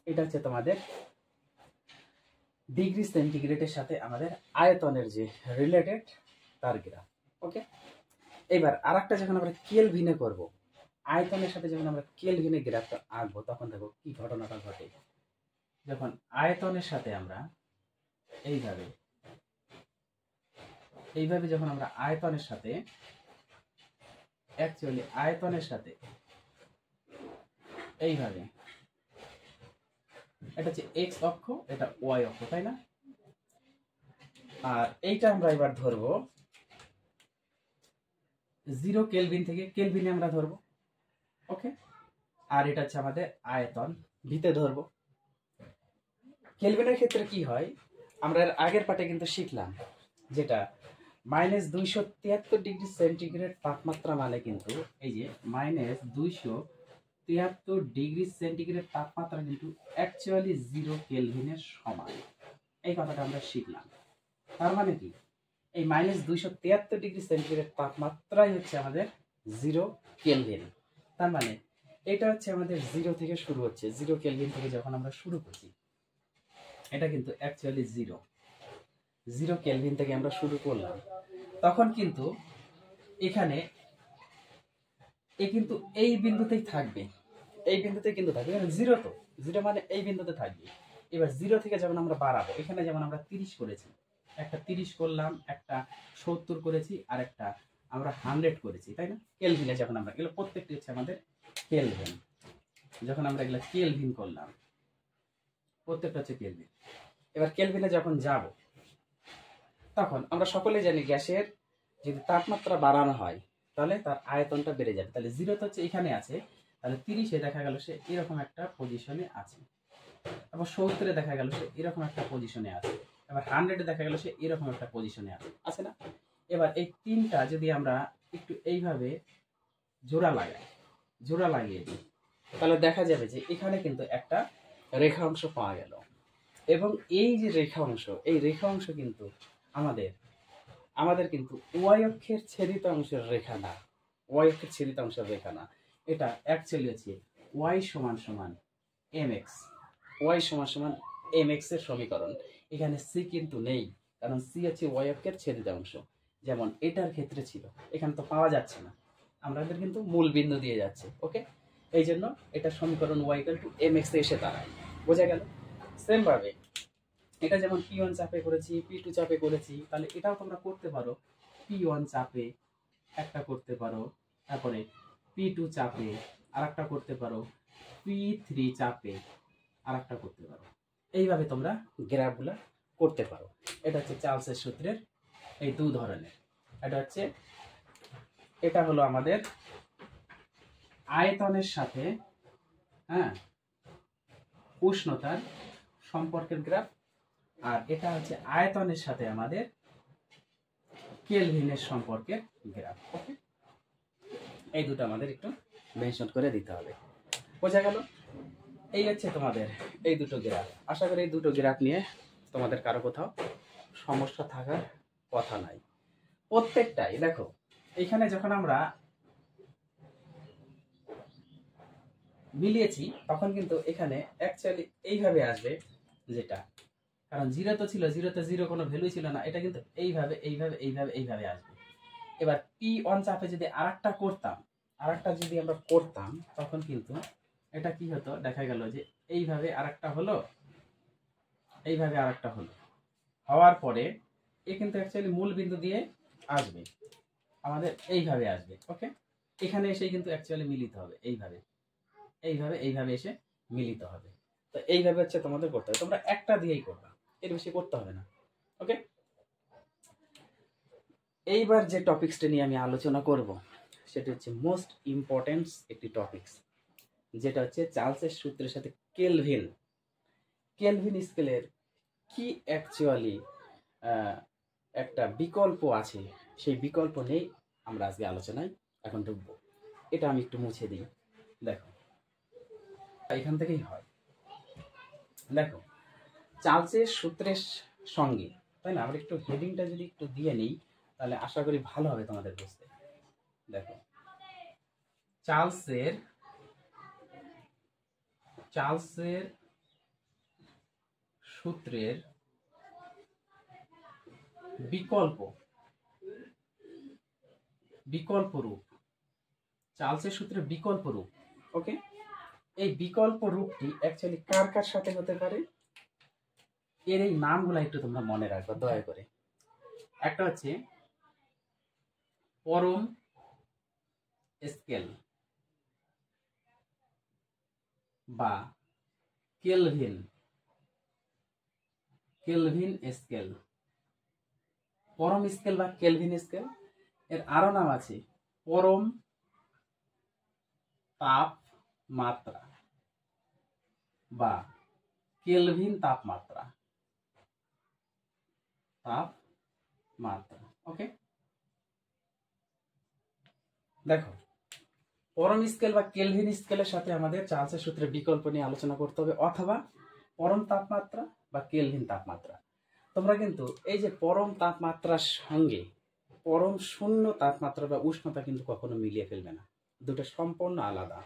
এটা হচ্ছে তোমাদের ডিগ্রি সেন্টিগ্রেডের সাথে আমাদের আয়তনের যে রিলেটেড তার গ্রাফ, ওকে। এবার আরেকটা যখন আমরা কেলভিনে করব, আয়তনের সাথে যখন আমরা কেলভিনে গ্রাফটা আঁকবো, তখন দেখো কি ঘটনাটা ঘটে। যখন আয়তনের সাথে আমরা এইভাবে এইভাবে যখন আমরা আয়তনের সাথে এইভাবে, এটা হচ্ছে এক্স অক্ষ, এটা ওয়াই অক্ষ, তাই না? আর এইটা আমরা এবার ধরবো 0 কেলভিন থেকে কেলভিনে আমরা ধরবো, ওকে। আর এটা হচ্ছে আমাদের আয়তন, ভিতে ধরবো। কেলভিনের ক্ষেত্রে কি হয়, আমরা এর আগের পার্টে কিন্তু শিখলাম, যেটা -273 ডিগ্রি সেন্টিগ্রেড তাপমাত্রা মানে কিন্তু এই যে -273 ডিগ্রি সেন্টিগ্রেড তাপমাত্রা কিন্তু অ্যাকচুয়ালি 0 কেলভিনের সমান। এই কথাটা আমরা শিখলাম। তার মানে কি, এই -273 ডিগ্রি সেন্টিগ্রেড তাপমাত্রাই হচ্ছে আমাদের 0 কেলভিন। তার মানে এটা হচ্ছে আমাদের 0 থেকে শুরু হচ্ছে, 0 কেলভিন থেকে যখন আমরা শুরু করছি, এটা কিন্তু অ্যাকচুয়ালি 0 কেলভিন থেকে আমরা শুরু করলাম, তখন কিন্তু এখানে কিন্তু এই বিন্দুতেই থাকবে, এই বিন্দুতেই কিন্তু থাকবে, কারণ 0 তো 0 মানে এই বিন্দুতে থাকবে। এবার 0 থেকে যখন আমরা বাড়াবো, এখানে যেমন আমরা 30 করেছি, একটা 30 করলাম, একটা 70 করেছি, আর একটা আমরা 100 করেছি, তাই না? কেলভিনে যখন আমরা এগুলো প্রত্যেকটি হচ্ছে আমাদের কেলভিন, যখন আমরা এগুলো কেলভিন করলাম, প্রত্যেকটা হচ্ছে কেলভিন। এবার কেলভিনে যখন যাব, তখন আমরা সকলেই জানি গ্যাসের যদি তাপমাত্রা বাড়ানো হয় তাহলে তার আয়তনটা বেড়ে যাবে। তাহলে 0 তো হচ্ছে এখানে আছে, তাহলে 30-এ দেখা গেল সে এরকম একটা পজিশনে আছে, আবার 70-এ দেখা গেল সে এরকম একটা পজিশনে আছে, এবার 100-এ দেখা গেল সে এরকম একটা পজিশনে আছে না? এবার এই তিনটা যদি আমরা একটু এইভাবে জোড়া লাগিয়ে দিই, তাহলে দেখা যাবে যে এখানে কিন্তু একটা রেখা অংশ পাওয়া গেল। এবং এই যে রেখা অংশ, এই রেখা অংশ কিন্তু আমাদের কিন্তু ওয়াই অক্ষের ছেদিত অংশের রেখা না, ওয়াই অক্ষের ছেদিত অংশের রেখা না, এটা অ্যাকচুয়ালি হচ্ছে ওয়াই সমান সমান এম এক্স, ওয়াই সমান সমান এম এক্স এর সমীকরণ। এখানে সি কিন্তু নেই, কারণ সি হচ্ছে ওয়াই অক্ষের ছেদিত অংশ, যেমন এটার ক্ষেত্রে ছিল, এখানে তো পাওয়া যাচ্ছে না, আমাদের কিন্তু মূল বিন্দু দিয়ে যাচ্ছে, ওকে। এই জন্য এটা সমীকরণ Y equal to M X এ এসে দাঁড়ায়, বোঝা গেল? সেম ভাবে এটা যেমন P1 চাপে করেছি, P2 চাপে করেছি, তাহলে এটাও তোমরা করতে পারো, P1 চাপে একটা করতে পারো, তারপরে P2 চাপে আরেকটা করতে পারো, P3 চাপে আরেকটা করতে পারো। এইভাবে তোমরা গ্রাফগুলো করতে পারো। এটা হচ্ছে চার্লসের সূত্রের এই দু ধরনের। এটা হলো আমাদের আয়তনের সাথে উষ্ণতার সম্পর্কের গ্রাফ, আর এটা হচ্ছে আয়তনের সাথে আমাদের কেলভিনের সম্পর্কের গ্রাফ, ওকে। এই দুটো আমাদের একটু মেনশন করে দিতে হবে, বোঝা গেল? এই হচ্ছে তোমাদের এই দুটো গ্রাফ। আশা করি এই দুটো গ্রাফ নিয়ে তোমাদের কারো কোথাও সমস্যা থাকার কথা নাই। প্রত্যেকটাই দেখো, এখানে যখন আমরা মিলিয়েছি তখন কিন্তু এখানে অ্যাকচুয়ালি এইভাবে আসবে, যেটা কারণ 0 তো ছিল, 0-তে 0 কোনো ভ্যালু ছিল না, এটা কিন্তু এইভাবে এইভাবে এইভাবে এইভাবে আসবে। এবার P1 চাপে যদি আরেকটা যদি আমরা করতাম, তখন কিন্তু এটা কি হতো, দেখা গেল যে এইভাবে আরেকটা হলো, এইভাবে আরেকটা হলো, হওয়ার পরে এ কিন্তু অ্যাকচুয়ালি মূল বিন্দু দিয়ে আসবে, আমাদের এইভাবে আসবে, ওকে। এখানে এসে কিন্তু অ্যাকচুয়ালি মিলিত হবে, এইভাবে এইভাবে এইভাবে এসে মিলিত হবে। তো এইভাবে হচ্ছে তোমাদের করতে হবে, তোমরা একটা দিয়েই করবা, এর বেশি করতে হবে না, ওকে। এইবার যে টপিকসটা নিয়ে আমি আলোচনা করব সেটা হচ্ছে মোস্ট ইম্পর্টেন্ট একটি টপিকস, যেটা হচ্ছে চার্লসের সূত্রের সাথে কেলভিন স্কেলের কি অ্যাকচুয়ালি একটা বিকল্প আছে, সেই বিকল্প নেই আমরা আজকে আলোচনায় এখন ঢুকবো। এটা আমি একটু মুছে দিই, দেখো এখান থেকেই হয়। দেখো চার্লসের সূত্রের সঙ্গে, তাই না, আমরা একটু হেডিংটা যদি একটু দিয়ে নিই তাহলে আশা করি ভালো হবে তোমাদের বুঝতে। দেখো চার্লসের সূত্রের বিকল্প রূপ, চার্লসের সূত্রের বিকল্প রূপ, ওকে। এই বিকল্প রূপটি অ্যাকচুয়ালি কার কার সাথে হতে পারে, এর এই নামগুলো একটু তোমরা মনে রাখবে দয়া করে। একটা হচ্ছে পরম স্কেল বা কেলভিন স্কেল, পরম স্কেল বা কেলভিন স্কেল। এর আরো নাম আছে পরম তাপমাত্রা বা কেলভিন তাপমাত্রা। ওকে, দেখো পরম স্কেল বা কেলভিন স্কেলের সাথে আমাদের চার্লসের সূত্রের বিকল্প নিয়ে আলোচনা করতে হবে, অথবা পরম তাপমাত্রা বা কেলভিন তাপমাত্রা। তোমরা কিন্তু এই যে পরম তাপমাত্রার সঙ্গে পরম শূন্য তাপমাত্রা বা উষ্ণতা কিন্তু কখনো মিলিয়ে ফেলবে না, দুটো সম্পূর্ণ আলাদা।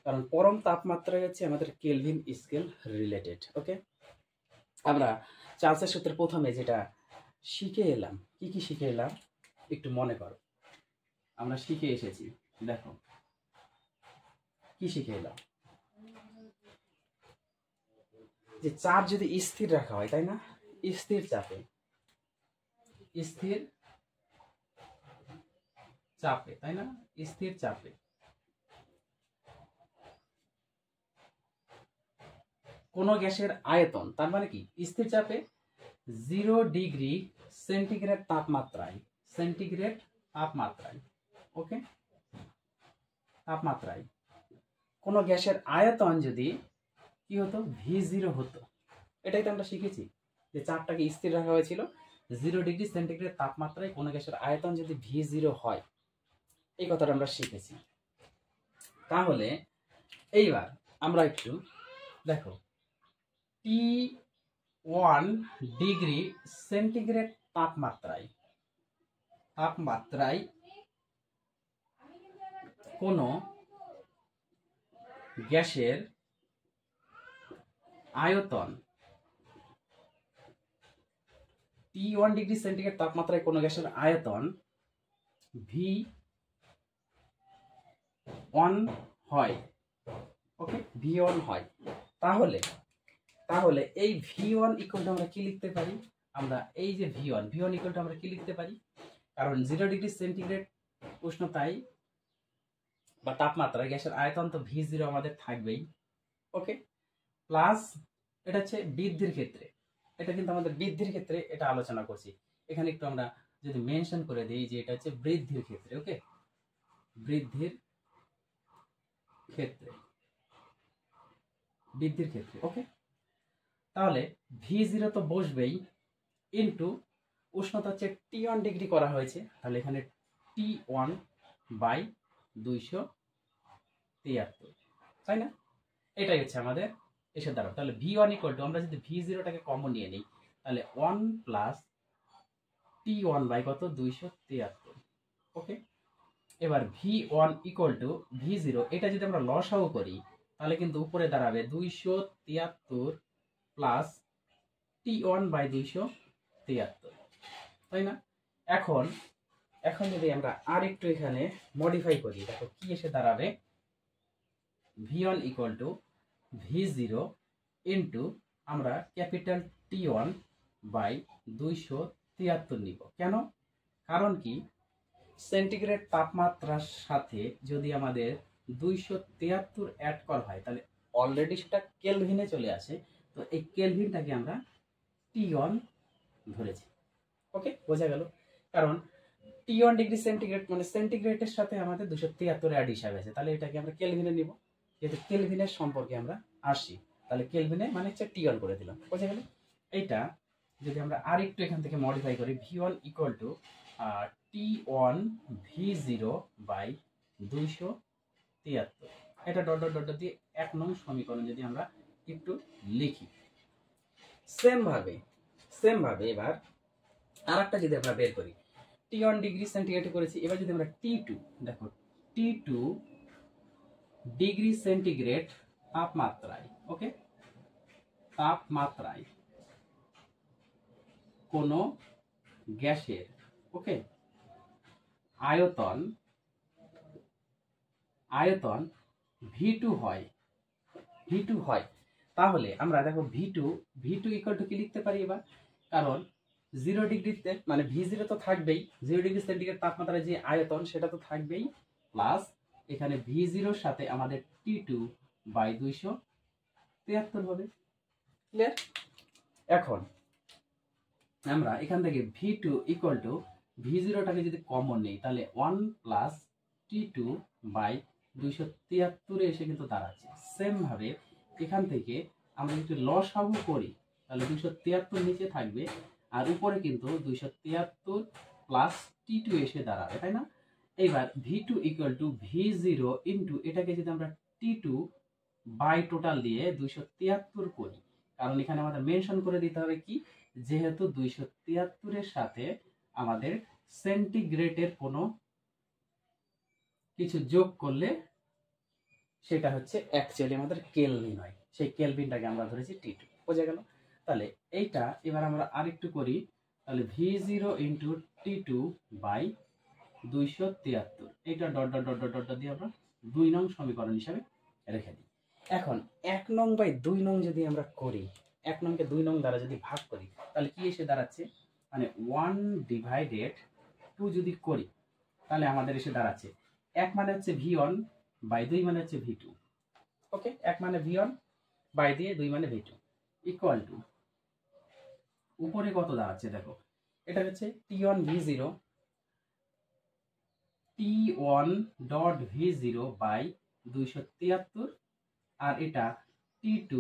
কারণ পরম তাপমাত্রা হচ্ছে আমাদের কেলভিন স্কেল রিলেটেড। ওকে, আমরা চার্লসের সূত্রের প্রথমে যেটা শিখে এলাম, কি শিখে এলাম একটু মনে করো। আমরা শিখে এসেছি, দেখো কি শিখে এলাম, যে চাপ যদি স্থির রাখা হয়, তাই না, স্থির চাপে তাই না, স্থির চাপে কোন গ্যাসের আয়তন, তার মানে কি স্থির চাপে 0 ডিগ্রি সেন্টিগ্রেড তাপমাত্রায় ওকে, তাপমাত্রায় কোন গ্যাসের আয়তন যদি কি হতো, V0 হতো। এটাই তো আমরা শিখেছি, যে চাপটাকে স্থির রাখা হয়েছিল 0 ডিগ্রি সেন্টিগ্রেড তাপমাত্রায় কোন গ্যাসের আয়তন যদি V0 হয়, এই কথাটা আমরা শিখেছি। তাহলে এইবার আমরা একটু দেখো T1 ডিগ্রি সেন্টিগ্রেড তাপমাত্রায় কোন গ্যাসের আয়তন, T1 ডিগ্রি সেন্টিগ্রেড তাপমাত্রায় কোন গ্যাসের আয়তন V1 হয়। ওকে, V1 হয়। তাহলে এই V1 ইকুয়াল আমরা কি লিখতে পারি, আমরা এই যে V1 ইকুয়াল আমরা কি লিখতে পারি, কারণ 0 ডিগ্রি সেন্টিগ্রেড উষ্ণতায় বা তাপমাত্রায় গ্যাসের আয়তন তো V0 আমাদের থাকবেই। ওকে, প্লাস এটা হচ্ছে বৃদ্ধির ক্ষেত্রে, এটা কিন্তু আমাদের বৃদ্ধির ক্ষেত্রে এটা আলোচনা করছি। এখানে একটু আমরা যদি মেনশন করে দিই যে এটা হচ্ছে বৃদ্ধির ক্ষেত্রে। ওকে, বৃদ্ধির ক্ষেত্রে ওকে, তাহলে V0 তো বসবেই, ইন্টু উষ্ণতা হচ্ছে T1 ডিগ্রি করা হয়েছে, তাহলে এখানে T1 বাই 273, তাই না, এটাই হচ্ছে আমাদের এসে দাঁড়াবে। তাহলে V1 ইকুয়াল টু, আমরা যদি V0টাকে কমন নিয়ে নিই, তাহলে 1 প্লাস T1 বাই কত, 273। ওকে, এবার V1 ইকুয়াল টু V0, এটা যদি আমরা লসাগু করি তাহলে কিন্তু উপরে দাঁড়াবে 273 প্লাস T1 বাই 273, তাই না। এখন যদি আমরা আর একটু এখানে মডিফাই করি, দেখো কি এসে দাঁড়াবে, V1 equal to V0 into আমরা ক্যাপিটাল T1 বাই 273 নিব। কেন, কারণ কি সেন্টিগ্রেড তাপমাত্রার সাথে যদি আমাদের 273 অ্যাড করা হয় তাহলে অলরেডি সেটা কেলভিনে চলে আসে, তো এই কেলভিনটাকে আমরা T1 ধরেছি। ওকে, বোঝা গেল, কারণ T1 ডিগ্রি সেন্টিগ্রেড মানে সেন্টিগ্রেডের সাথে আমাদের 273 অ্যাড হিসাবে আছে, তাহলে এটাকে আমরা কেলভিনে নিব, যেহেতু কেলভিনের সম্পর্কে আমরা আসি, তাহলে কেলভিনে মানে হচ্ছে T1 করে দিলাম। বোঝা গেল। এইটা যদি আমরা আর একটু এখান থেকে মডিফাই করি, V1 equal to T1 V0 by 273, এটা ডট ডট ডট দিয়ে 1 নং সমীকরণ যদি আমরা একটু লিখি, সেম ভাবে এবার আরেকটা যদি আমরা বের করি, T1 ডিগ্রি সেন্টিগ্রেড করেছি, এবার যদি আমরা T2, দেখো T2 ডিগ্রি সেন্টিগ্রেড তাপমাত্রায়, ওকে, তাপমাত্রায় কোন গ্যাসের, ওকে, আয়তন V2 হয়, তাহলে আমরা দেখো V2 ইকুয়াল টু কি লিখতে পারি এবার, কারণ 0 ডিগ্রিতে মানে V0 তো থাকবেই, 0 ডিগ্রি সেন্টিগ্রেড তাপমাত্রায় যে আয়তন সেটা তো থাকবেই, প্লাস এখানে V0 সাথে আমাদের T2/273 হবে। ক্লিয়ার? এখন আমরা এখান থেকে V2 ইকুয়াল টু V0টাকে যদি কমন নেই তাহলে 1 প্লাস T2/273 এসে কিন্তু দাঁড়াচ্ছে। সেম ভাবে এখান থেকে আমরা যদি লসাগু করি তাহলে 273 নিচে থাকবে আর উপরে কিন্তু 273 প্লাস T2 এসে দাঁড়াবে, তাই না? এবার V2 equal to V0 into এটাকে যদি আমরা T2 বাই টোটাল দিয়ে 273 করি, কারণ এখানে আমাদের মেনশন করে দিতে হবে কি, যেহেতু 273 এর সাথে আমাদের সেন্টিগ্রেডের কোনো কিছু যোগ করলে সেটা হচ্ছে অ্যাকচুয়ালি আমাদের কেলভিন হয়, সেই কেলভিনটাকে আমরা ধরেছি T2। বোঝা গেল? তাহলে এইটা এবার আমরা আরেকটু করি, তাহলে V0 ইন্টু T2/273, এইটা dot dot dot dot dot দিয়ে আমরা 2 নং সমীকরণ হিসাবে রেখে দিই। এখন 1 নং বাই 2 নং যদি আমরা করি, 1 নংকে 2 নং দ্বারা যদি ভাগ করি তাহলে কি এসে দাঁড়াচ্ছে, মানে 1/2 যদি করি তাহলে আমাদের এসে দাঁড়াচ্ছে 1 মানে হচ্ছে V1 বাই 2 মানে হচ্ছে V2। ওকে, 1 মানে V1 বাই দিয়ে 2 মানে V2 ইকুয়াল টু উপরে কত দাঁড়াচ্ছে দেখো, এটা হচ্ছে T1 V0 T1 dot V0 by 273 আর এটা T2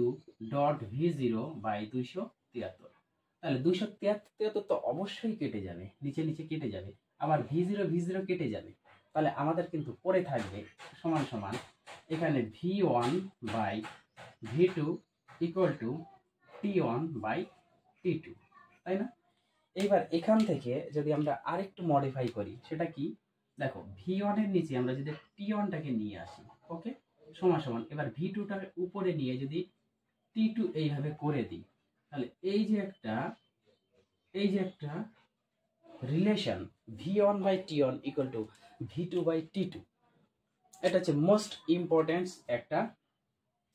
ডট V0 বাই 273। তাহলে 273 তো অবশ্যই কেটে যাবে, নিচে নিচে কেটে যাবে, আবার V0 কেটে যাবে, তাহলে আমাদের কিন্তু পড়ে থাকবে সমান সমান এখানে V1 by V2 equal to T1 by T2, তাই না? এইবার এখান থেকে যদি আমরা আরেকটু মডিফাই করি, সেটা কি দেখো, V1 এর নিচে আমরা যদি T1টাকে নিয়ে আসি, ওকে, সমান সমান এবার V2টার উপরে নিয়ে যদি T2 এইভাবে করে দিই, তাহলে এই যে একটা relation V1 by T1 equal to V2 by T2, এটা হচ্ছে মোস্ট ইম্পর্টেন্ট একটা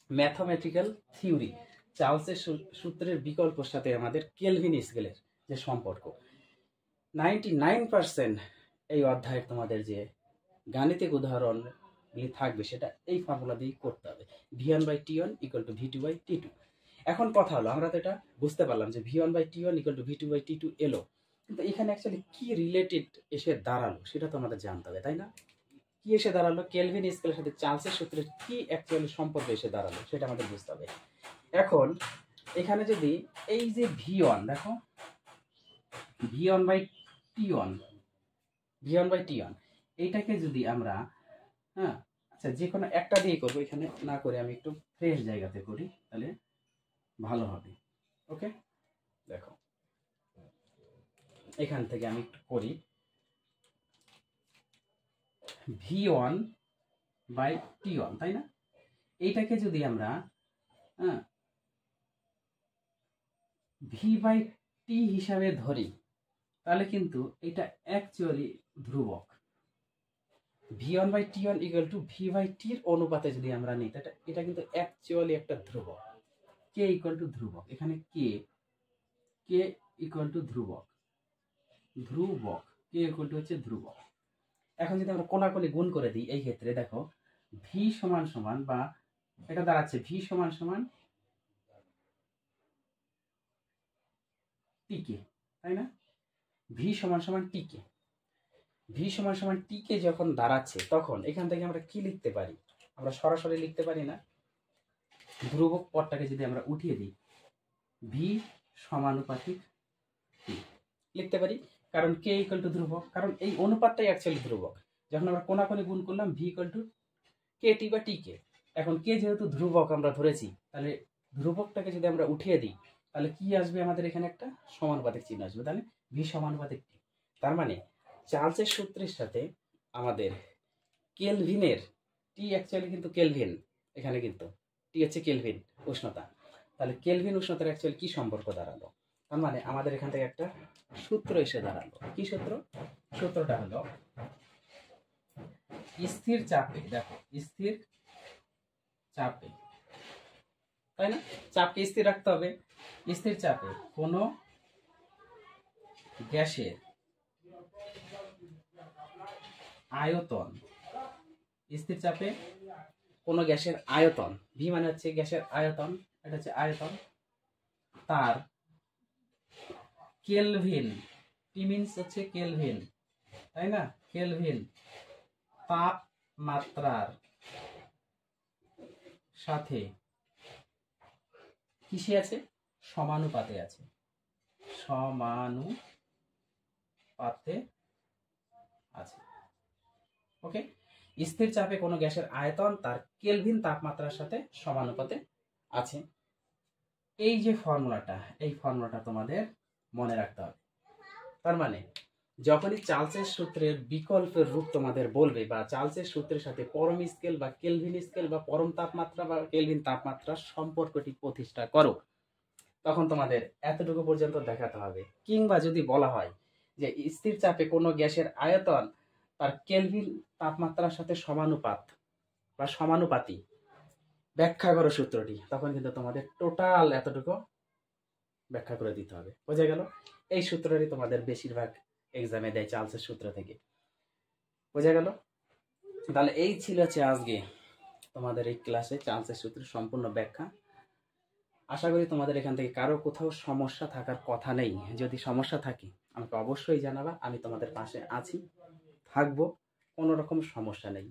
ম্যাথমেটিক্যাল থিওরি। চার্লসের সূত্রের বিকল্পর সাথে আমাদের কেলভিন স্কেলের যে সম্পর্ক, 99% এই অধ্যায়ের তোমাদের যে গাণিতিক উদাহরণগুলি থাকবে সেটা এই ফর্মুলা দিয়ে করতে হবে, V1 by T1 equal to V2 by T2। এখন কথা হলো, আমরা তো এটা বুঝতে পারলাম যে V1 by T1 equal to V2 by T2 এলো, কিন্তু এখানে অ্যাকচুয়ালি কি রিলেটেড এসে দাঁড়ালো সেটা তো আমাদের জানতে হবে, তাই না? কি এসে দাঁড়ালো, কেলভিন স্কেলের সাথে চার্লসের সূত্রের কি অ্যাকচুয়ালি সম্পর্ক এসে দাঁড়ালো সেটা আমাদের বুঝতে হবে। এখন এখানে যদি এই যে V1 দেখো, V1 বাই T1 এইটাকে যদি আমরা আচ্ছা যে কোনো একটা দিয়ে করবো, এখানে না করে আমি একটু ফ্রেশ জায়গাতে করি তাহলে ভালো হবে। ওকে, দেখো এখান থেকে আমি একটু করি, V1 বাই T1, তাই না? এইটাকে যদি আমরা V বাই T হিসাবে ধরি তাহলে কিন্তু এটা অ্যাকচুয়ালি ধ্রুবক। V1 by T1 equal to V by T এর অনুপাতে যদি আমরা নিই এটা কিন্তু অ্যাকচুয়ালি একটা ধ্রুবক, K ইকুয়াল টু ধ্রুবক, এখানে K ইকুয়াল টু ধ্রুবক, K ইকুয়াল টু হচ্ছে ধ্রুবক। এখন যদি আমরা কোনাকুনি গুণ করে দিই, এই ক্ষেত্রে দেখো V সমান সমান বা এটা দাঁড়াচ্ছে V সমান সমান TK, তাই না? V সমান সমান TK, V সমান সমান TK যখন দাঁড়াচ্ছে তখন এখান থেকে আমরা কি লিখতে পারি, আমরা সরাসরি লিখতে পারি না, ধ্রুবক পদটাকে যদি আমরা উঠিয়ে দিই V সমানুপাতিক T লিখতে পারি, কারণ K ইকুয়াল টু ধ্রুবক, কারণ এই অনুপাতটাই অ্যাকচুয়ালি ধ্রুবক। যখন আমরা কোনাকুনি গুণ করলাম V ইকুয়াল টু KT বা TK, এখন K যেহেতু ধ্রুবক আমরা ধরেছি, তাহলে ধ্রুবকটাকে যদি আমরা উঠিয়ে দিই তাহলে কি আসবে, আমাদের এখানে একটা সমানুপাতিক চিহ্ন আসবে, তাহলে V সমানুপাতিক T। তার মানে চার্লসের সূত্রের সাথে আমাদের কেলভিনের T অ্যাকচুয়ালি কিন্তু কেলভিন, এখানে কিন্তু T হচ্ছে কেলভিন উষ্ণতা, তাহলে কেলভিন উষ্ণতার অ্যাকচুয়ালি কি সম্পর্ক দাঁড়ালো, তার মানে আমাদের এখান থেকে একটা সূত্র এসে দাঁড়ালো। কি সূত্র? সূত্রটা হলো স্থির চাপে, দেখো স্থির চাপে, তাই না? চাপকে স্থির রাখতে হবে, স্থির চাপে কোনো গ্যাসের আয়তন, স্থির চাপে কোনো গ্যাসের আয়তন, ভি মানে হচ্ছে গ্যাসের আয়তন, এটা হচ্ছে আয়তন, তার কেলভিন, টি মিনস হচ্ছে কেলভিন, তাই না, কেলভিন তাপমাত্রার সাথে কিসে আছে, সমানুপাতে আছে, সমানুপাতে আছে। ওকে, স্থির চাপে কোনো গ্যাসের আয়তন তার কেলভিন তাপমাত্রার সাথে সমানুপাতে আছে। এই যে ফর্মুলাটা, এই ফর্মুলাটা তোমাদের মনে রাখতে হবে। তার মানে যখনই চার্লসের সূত্রের বিকল্পের রূপ তোমাদের বলবে, বা চার্লসের সূত্রের সাথে পরম স্কেল বা কেলভিন স্কেল বা পরম তাপমাত্রা বা কেলভিন তাপমাত্রার সম্পর্কটি প্রতিষ্ঠা করো, তখন তোমাদের এতটুকু পর্যন্ত দেখাতে হবে। কিংবা যদি বলা হয় যে স্থির চাপে কোনো গ্যাসের আয়তন তার কেলভিন তাপমাত্রার সাথে সমানুপাত বা সমানুপাতি, ব্যাখ্যা করো সূত্রটি, তখন কিন্তু তোমাদের টোটাল এতটুকু ব্যাখ্যা করে দিতে হবে। বোঝা গেল? এই সূত্রটি তোমাদের বেশিরভাগ এক্সামে দেয় চার্লসের সূত্র থেকে। বোঝা গেল? তাহলে এই ছিল হচ্ছে আজকে তোমাদের এই ক্লাসে চার্লসের সূত্রের সম্পূর্ণ ব্যাখ্যা। আশা করি তোমাদের এখান থেকে কারো কোথাও সমস্যা থাকার কথা নেই। যদি সমস্যা থাকে আমাকে অবশ্যই জানাবা, আমি তোমাদের পাশে আছি, থাকবো, কোনো রকম সমস্যা নেই।